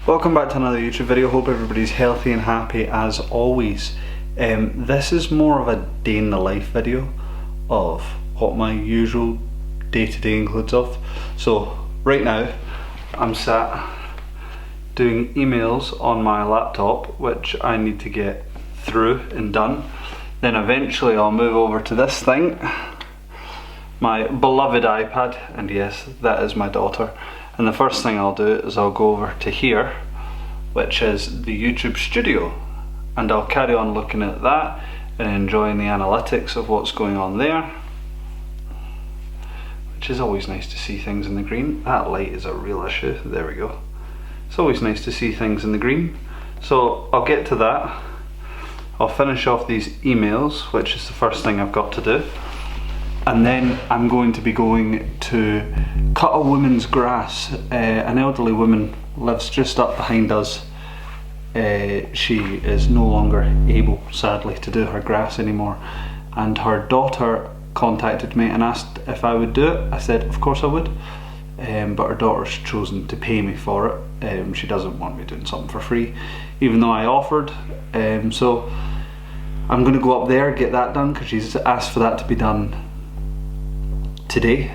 Welcome back to another YouTube video. Hope everybody's healthy and happy as always. This is more of a day in the life video of what my usual day-to-day includes of. So right now I'm sat doing emails on my laptop which I need to get through and done. Then eventually I'll move over to this thing, my beloved iPad, and yes, that is my daughter. And the first thing I'll do is I'll go over to here, which is the YouTube studio, and I'll carry on looking at that and enjoying the analytics of what's going on there, which is always nice to see things in the green. That light is a real issue. There we go. It's always nice to see things in the green. So I'll get to that. I'll finish off these emails, which is the first thing I've got to do. And then I'm going to be going to cut a woman's grass. An elderly woman lives just up behind us. She is no longer able, sadly, to do her grass anymore. And her daughter contacted me and asked if I would do it. I said, of course I would. But her daughter's chosen to pay me for it. She doesn't want me doing something for free, even though I offered. So I'm going to go up there, get that done, because she's asked for that to be done today.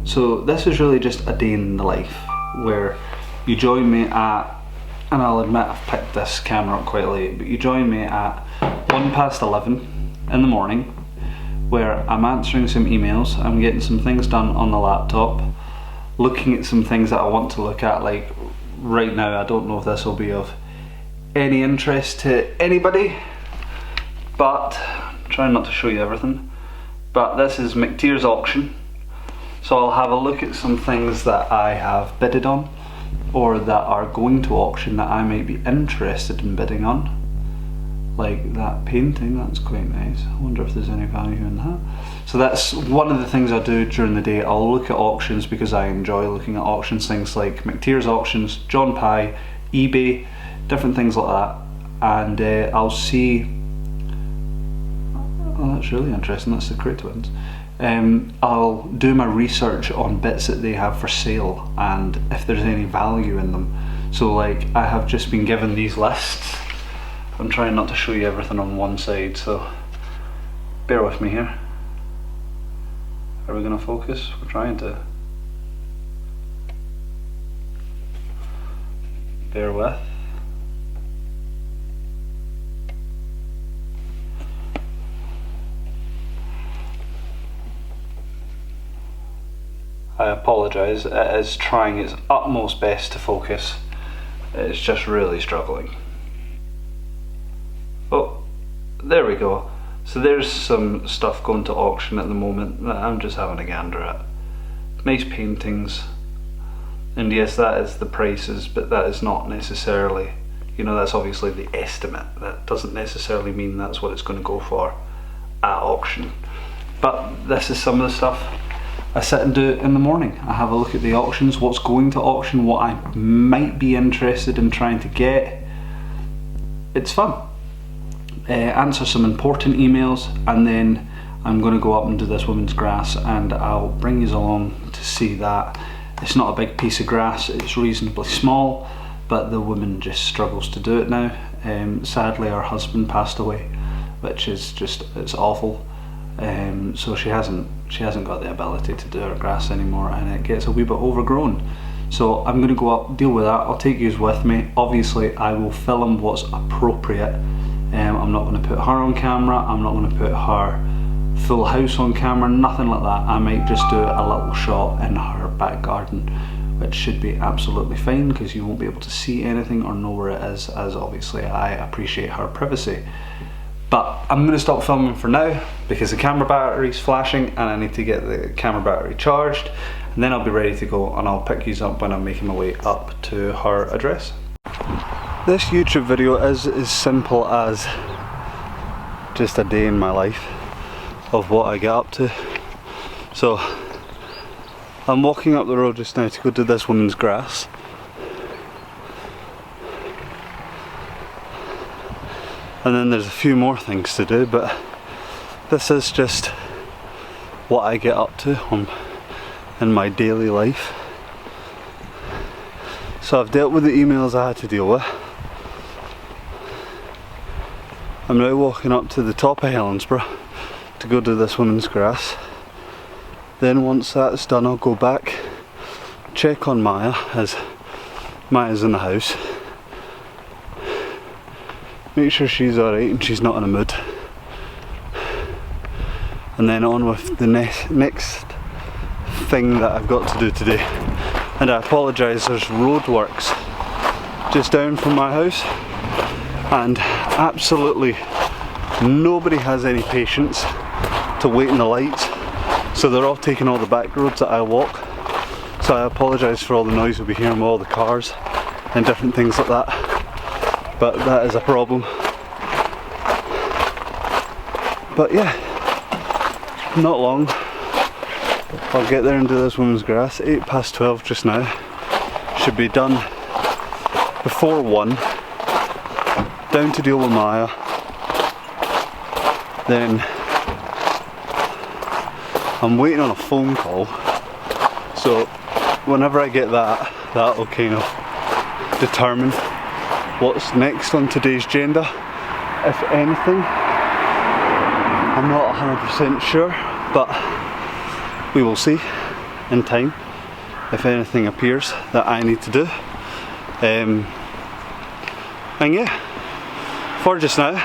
So this is really just a day in the life where you join me at, and I'll admit I've picked this camera up quite late, but you join me at 11:01 in the morning where I'm answering some emails, I'm getting some things done on the laptop, looking at some things that I want to look at. Like right now, I don't know if this will be of any interest to anybody, but I'm trying not to show you everything. But this is McTier's auction, so I'll have a look at some things that I have bidded on or that are going to auction that I might be interested in bidding on. Like that painting, that's quite nice. I wonder if there's any value in that. So that's one of the things I do during the day. I'll look at auctions because I enjoy looking at auctions, things like McTier's auctions, John Pye, eBay, different things like that. And I'll see. Oh, that's really interesting, that's the Crate Twins. I'll do my research on bits that they have for sale and if there's any value in them. So like, I have just been given these lists. I'm trying not to show you everything on one side, so bear with me here. Are we going to focus? We're trying to. Bear with. I apologise, it is trying its utmost best to focus. It's just really struggling. Oh, there we go. So there's some stuff going to auction at the moment that I'm just having a gander at. Nice paintings. And yes, that is the prices, but that is not necessarily, you know, that's obviously the estimate. That doesn't necessarily mean that's what it's going to go for at auction. But this is some of the stuff I sit and do in the morning. I have a look at the auctions, what's going to auction, what I might be interested in trying to get. It's fun. Answer some important emails, and then I'm going to go up and do this woman's grass, and I'll bring you along to see that. It's not a big piece of grass, it's reasonably small, but the woman just struggles to do it now. Sadly, her husband passed away, which is just, it's awful. So she hasn't got the ability to do her grass anymore, and it gets a wee bit overgrown. So I'm going to go up, deal with that. I'll take yous with me. Obviously I will film what's appropriate. I'm not going to put her on camera, I'm not going to put her full house on camera, nothing like that. I might just do a little shot in her back garden, which should be absolutely fine because you won't be able to see anything or know where it is, as obviously I appreciate her privacy. But I'm going to stop filming for now because the camera battery's flashing and I need to get the camera battery charged, and then I'll be ready to go, and I'll pick you up when I'm making my way up to her address. This YouTube video is as simple as just a day in my life of what I get up to. So I'm walking up the road just now to go do this woman's grass. And then there's a few more things to do, but this is just what I get up to in my daily life. So I've dealt with the emails I had to deal with. I'm now walking up to the top of Helensburgh to go to this woman's grass. Then once that's done, I'll go back, check on Maya, as Maya's in the house. Make sure she's alright and she's not in a mood. And then on with the next thing that I've got to do today. And I apologise, there's roadworks just down from my house, and absolutely nobody has any patience to wait in the lights, so they're all taking all the back roads that I walk. So I apologise for all the noise we'll be hearing with all the cars and different things like that, but that is a problem. But yeah, not long, I'll get there and do this woman's grass. 12:08 just now. Should be done before 1. Down to deal with Maya. Then I'm waiting on a phone call. So whenever I get that, that'll kind of determine what's next on today's agenda. If anything, I'm not 100% sure, but we will see in time if anything appears that I need to do. And yeah, for just now,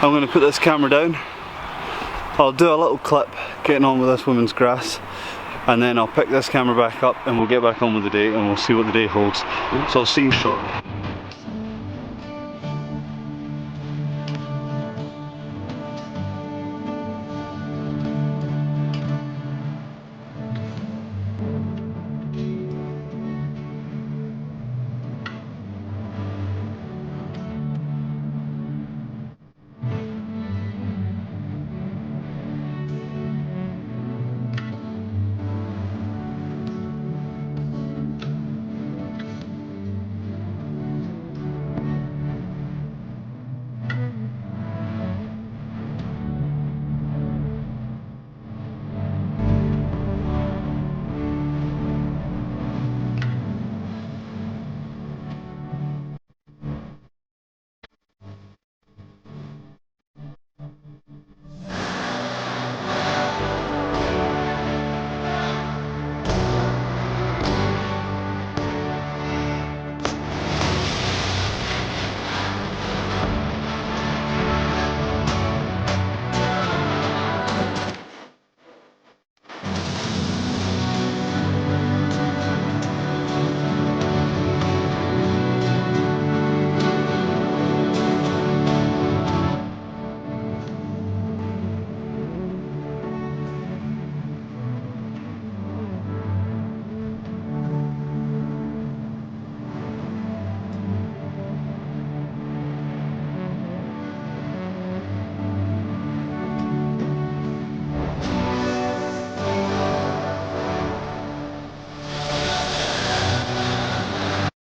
I'm going to put this camera down. I'll do a little clip getting on with this woman's grass, and then I'll pick this camera back up and we'll get back on with the day and we'll see what the day holds. So I'll see you shortly.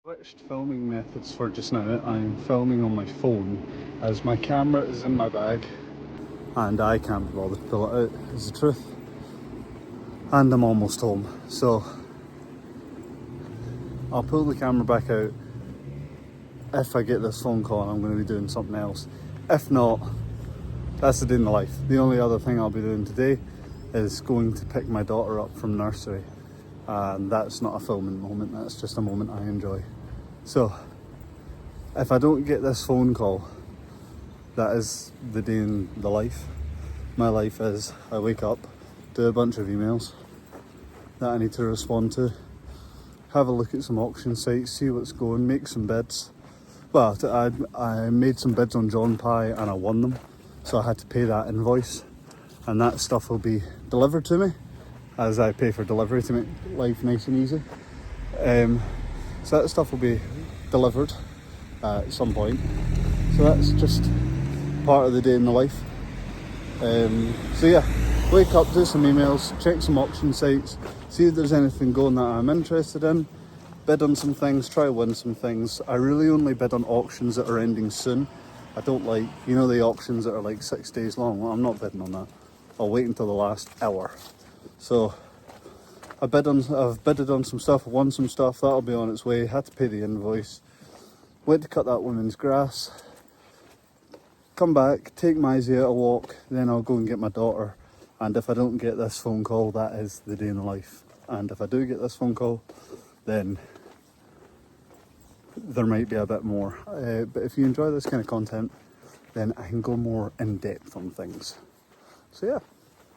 Switched filming methods for just now. I'm filming on my phone as my camera is in my bag and I can't bother to pull it out, is the truth. And I'm almost home, so I'll pull the camera back out if I get this phone call and I'm going to be doing something else. If not, that's the day in the life. The only other thing I'll be doing today is going to pick my daughter up from nursery, and that's not a filming moment, that's just a moment I enjoy. So if I don't get this phone call, that is the day in the life. My life is I wake up, do a bunch of emails that I need to respond to, have a look at some auction sites, see what's going, make some bids. Well, I made some bids on John Pye and I won them, so I had to pay that invoice, and that stuff will be delivered to me as I pay for delivery to make life nice and easy. So that stuff will be delivered at some point. So that's just part of the day in the life. So yeah, wake up, do some emails, check some auction sites, see if there's anything going that I'm interested in, bid on some things, try win some things. I really only bid on auctions that are ending soon. I don't like, you know, the auctions that are like 6 days long. Well, I'm not bidding on that. I'll wait until the last hour. So I've bidded on some stuff, won some stuff, that'll be on its way, had to pay the invoice, went to cut that woman's grass, come back, take Maisie out a walk, then I'll go and get my daughter. And if I don't get this phone call, that is the day in the life. And if I do get this phone call, then there might be a bit more. But if you enjoy this kind of content, then I can go more in depth on things. So yeah.